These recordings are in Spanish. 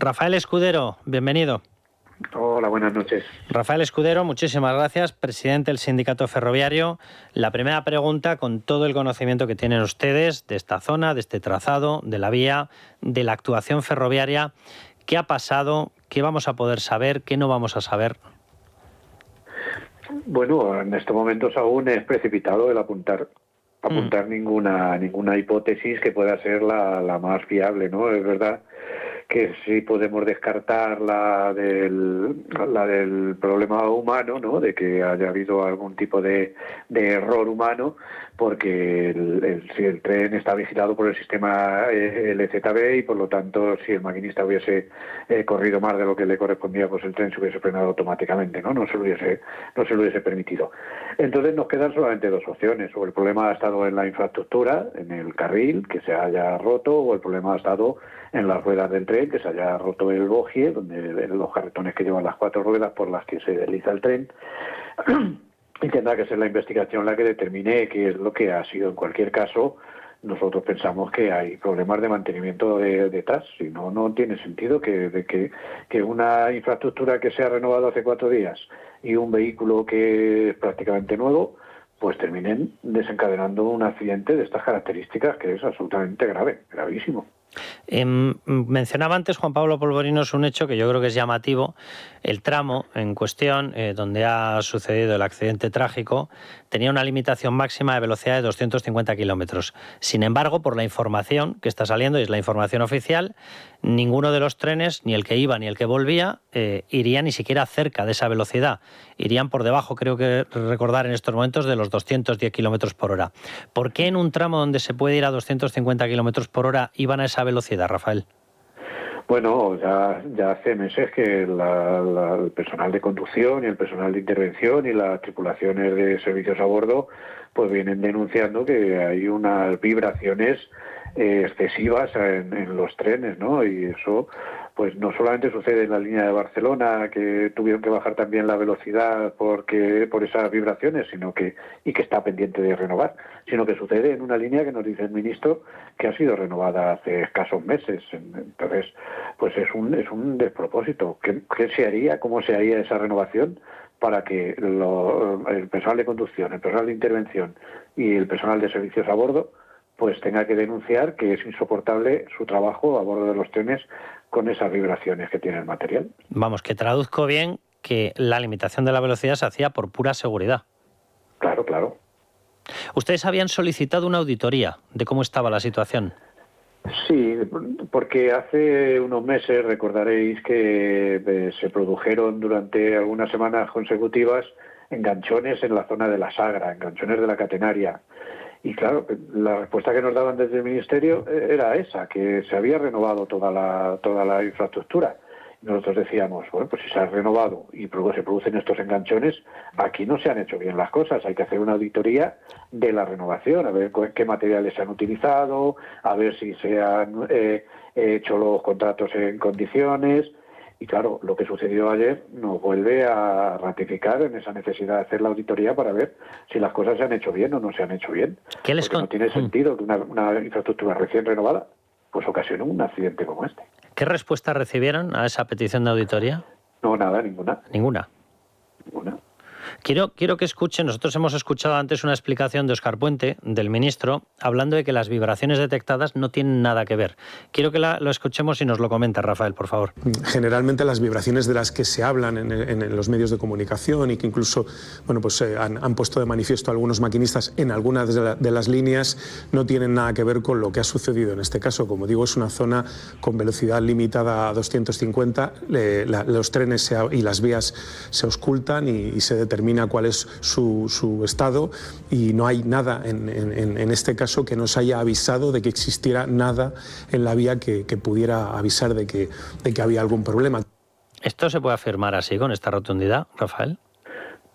Rafael Escudero, bienvenido. Hola, buenas noches. Rafael Escudero, muchísimas gracias, presidente del Sindicato Ferroviario. La primera pregunta, con todo el conocimiento que tienen ustedes de esta zona, de este trazado, de la vía, de la actuación ferroviaria, ¿qué ha pasado? ¿Qué vamos a poder saber? ¿Qué no vamos a saber? Bueno, en estos momentos aún es precipitado el apuntar ninguna hipótesis que pueda ser la más fiable, ¿no? Es verdad que sí podemos descartar la del problema humano, ¿no? De que haya habido algún tipo de error humano, porque si el tren está vigilado por el sistema LZB y por lo tanto si el maquinista hubiese corrido más de lo que le correspondía, pues el tren se hubiese frenado automáticamente, ¿no? No se lo hubiese permitido. Entonces nos quedan solamente dos opciones: o el problema ha estado en la infraestructura, en el carril, que se haya roto, o el problema ha estado en las ruedas del tren, que se haya roto el bogie, donde los carretones que llevan las 4 ruedas por las que se desliza el tren. Y tendrá que ser la investigación la que determine qué es lo que ha sido. En cualquier caso, nosotros pensamos que hay problemas de mantenimiento detrás. Si no, no tiene sentido que una infraestructura que se ha renovado hace 4 días y un vehículo que es prácticamente nuevo, pues terminen desencadenando un accidente de estas características, que es absolutamente grave, gravísimo. Mencionaba antes Juan Pablo Polvorinos un hecho que yo creo que es llamativo. El tramo en cuestión, donde ha sucedido el accidente trágico, tenía una limitación máxima de velocidad de 250 kilómetros. Sin embargo, por la información que está saliendo, y es la información oficial, ninguno de los trenes, ni el que iba ni el que volvía, iría ni siquiera cerca de esa velocidad. Irían por debajo, creo que recordar en estos momentos, de los 210 kilómetros por hora. ¿Por qué en un tramo donde se puede ir a 250 kilómetros por hora iban a esa velocidad, Rafael? Bueno, ya hace meses que el personal de conducción y el personal de intervención y las tripulaciones de servicios a bordo pues vienen denunciando que hay unas vibraciones excesivas en los trenes, ¿no? Y eso pues no solamente sucede en la línea de Barcelona, que tuvieron que bajar también la velocidad por esas vibraciones, que está pendiente de renovar, sino que sucede en una línea que nos dice el ministro que ha sido renovada hace escasos meses. Entonces, pues es un despropósito. ¿Qué se haría? ¿Cómo se haría esa renovación para que el personal de conducción, el personal de intervención y el personal de servicios a bordo pues tenga que denunciar que es insoportable su trabajo a bordo de los trenes con esas vibraciones que tiene el material? Vamos, que traduzco bien que la limitación de la velocidad se hacía por pura seguridad. Claro, claro. ¿Ustedes habían solicitado una auditoría de cómo estaba la situación? Sí, porque hace unos meses recordaréis que se produjeron durante algunas semanas consecutivas enganchones en la zona de la Sagra, enganchones de la Catenaria. Y claro, la respuesta que nos daban desde el Ministerio era esa, que se había renovado toda la infraestructura. Y nosotros decíamos, bueno, pues si se ha renovado y se producen estos enganchones, aquí no se han hecho bien las cosas, hay que hacer una auditoría de la renovación, a ver qué materiales se han utilizado, a ver si se han hecho los contratos en condiciones. Y claro, lo que sucedió ayer nos vuelve a ratificar en esa necesidad de hacer la auditoría para ver si las cosas se han hecho bien o no se han hecho bien. Porque no tiene sentido que una infraestructura recién renovada pues ocasione un accidente como este. ¿Qué respuesta recibieron a esa petición de auditoría? No, nada, ninguna. ¿Ninguna? Ninguna. Quiero que escuchen, nosotros hemos escuchado antes una explicación de Óscar Puente, del ministro, hablando de que las vibraciones detectadas no tienen nada que ver. Quiero que lo escuchemos y nos lo comenta, Rafael, por favor. Generalmente las vibraciones de las que se hablan en los medios de comunicación y que incluso han puesto de manifiesto algunos maquinistas en algunas de las líneas no tienen nada que ver con lo que ha sucedido en este caso. Como digo, es una zona con velocidad limitada a 250, los trenes y las vías se auscultan y se determina cuál es su estado, y no hay nada en este caso que nos haya avisado de que existiera nada en la vía que pudiera avisar de que había algún problema. ¿Esto se puede afirmar así, con esta rotundidad, Rafael?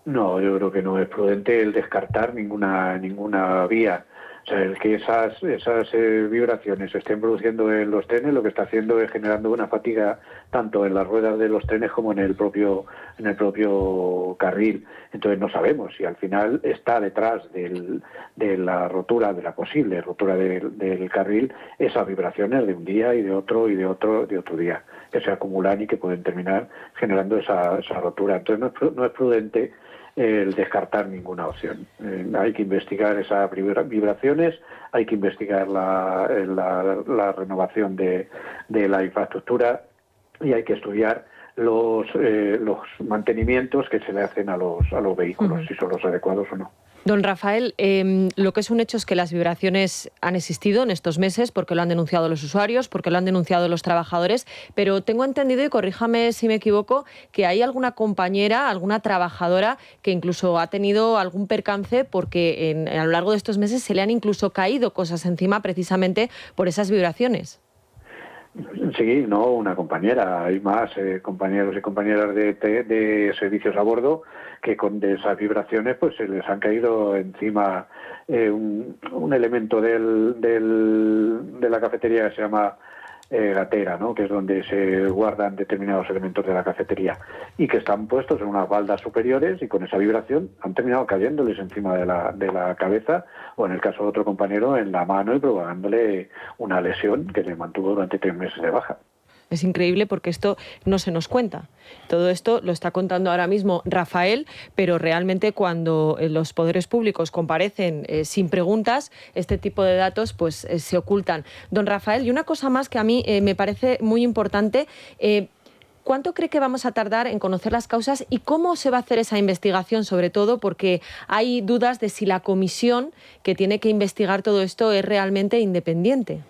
No, yo creo que no es prudente el descartar ninguna vía. O sea, el que esas vibraciones se estén produciendo en los trenes, lo que está haciendo es generando una fatiga tanto en las ruedas de los trenes como en el propio carril. Entonces no sabemos si al final está detrás de la rotura, de la posible rotura del carril, esas vibraciones de un día y de otro día. que se acumulan y que pueden terminar generando esa rotura. Entonces no es prudente el descartar ninguna opción. Hay que investigar esas vibraciones, hay que investigar la renovación de la infraestructura y hay que estudiar los mantenimientos que se le hacen a los vehículos, si son los adecuados o no. Don Rafael, lo que es un hecho es que las vibraciones han existido en estos meses porque lo han denunciado los usuarios, porque lo han denunciado los trabajadores, pero tengo entendido, y corríjame si me equivoco, que hay alguna compañera, alguna trabajadora que incluso ha tenido algún percance porque a lo largo de estos meses se le han incluso caído cosas encima precisamente por esas vibraciones. Sí, no una compañera, hay más compañeros y compañeras de servicios a bordo que con esas vibraciones pues se les han caído encima un elemento de la cafetería que se llama gatera, ¿no? Que es donde se guardan determinados elementos de la cafetería y que están puestos en unas baldas superiores y con esa vibración han terminado cayéndoles encima de la cabeza o en el caso de otro compañero en la mano y provocándole una lesión que le mantuvo durante 3 meses de baja. Es increíble porque esto no se nos cuenta. Todo esto lo está contando ahora mismo Rafael, pero realmente cuando los poderes públicos comparecen sin preguntas, este tipo de datos pues se ocultan. Don Rafael, y una cosa más que a mí me parece muy importante, ¿cuánto cree que vamos a tardar en conocer las causas y cómo se va a hacer esa investigación, sobre todo porque hay dudas de si la comisión que tiene que investigar todo esto es realmente independiente?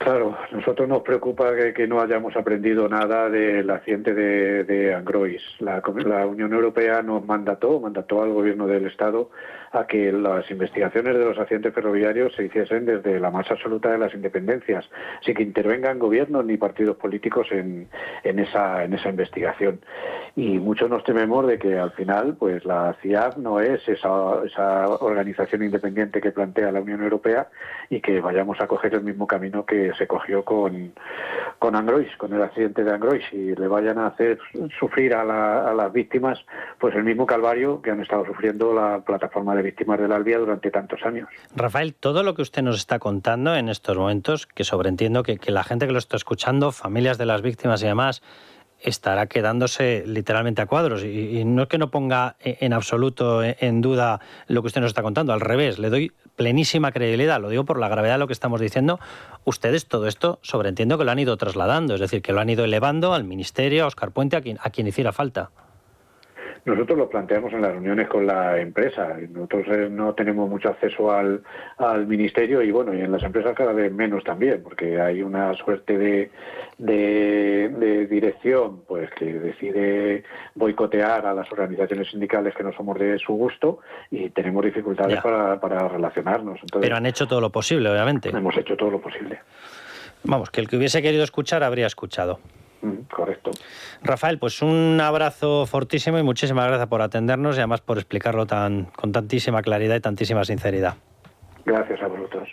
Claro, a nosotros nos preocupa que no hayamos aprendido nada del accidente de Angrois. La Unión Europea nos mandató al Gobierno del Estado a que las investigaciones de los accidentes ferroviarios se hiciesen desde la más absoluta de las independencias, sin que intervengan gobiernos ni partidos políticos en esa investigación. Y muchos nos tememos de que al final pues la CIAF no es esa organización independiente que plantea la Unión Europea y que vayamos a coger el mismo camino que se cogió con Angrois, con el accidente de Angrois, y le vayan a hacer sufrir a las víctimas pues el mismo calvario que han estado sufriendo la plataforma de víctimas del Albia durante tantos años. Rafael, todo lo que usted nos está contando en estos momentos, que sobreentiendo que la gente que lo está escuchando, familias de las víctimas y demás, estará quedándose literalmente a cuadros. Y no es que no ponga en absoluto en duda lo que usted nos está contando, al revés, le doy plenísima credibilidad, lo digo por la gravedad de lo que estamos diciendo. Ustedes todo esto sobreentiendo que lo han ido trasladando, es decir, que lo han ido elevando al Ministerio, a Óscar Puente, a quien hiciera falta. Nosotros lo planteamos en las reuniones con la empresa. Nosotros no tenemos mucho acceso al ministerio y bueno, y en las empresas cada vez menos también, porque hay una suerte de dirección pues que decide boicotear a las organizaciones sindicales que no somos de su gusto y tenemos dificultades para relacionarnos. Entonces, pero han hecho todo lo posible, obviamente. Hemos hecho todo lo posible. Vamos, que el que hubiese querido escuchar habría escuchado. Correcto. Rafael, pues un abrazo fortísimo y muchísimas gracias por atendernos y además por explicarlo con tantísima claridad y tantísima sinceridad. Gracias a vosotros.